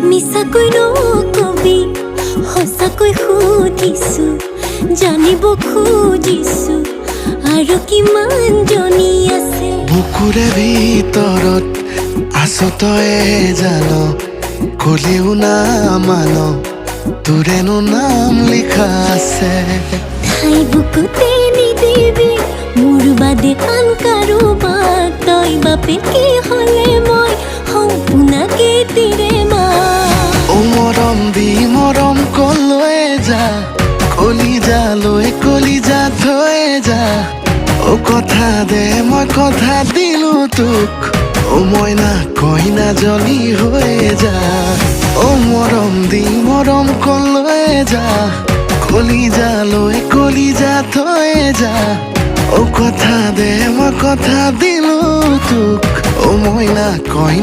মিছাকৈ নকবি সঁচাকৈ সুধিছো জানিব খুজিছো আৰু কিমান জনী আছে বুকুৰে ভিতৰত আছ তয়ে জান কলিও না মান তোৰেনো নাম লিখা আছে ঠাই বুকুতে নিদিবি মোৰ বাদে আন কাৰোবাক তই বাপেকে হ'লে মই সম্পূৰ্ণকে তিৰে মা ও মৰম দি মৰম কলৈ যা কলিজা থৈ যা ও কথা দে মই কথা দিলো তোক ও মইনা কইনা জনী হৈ যা ও মৰম দি মৰম কলৈ যা কলিজা থৈ যা ও কথা দে মই কথা দিলো তোক ও মইনা কইনা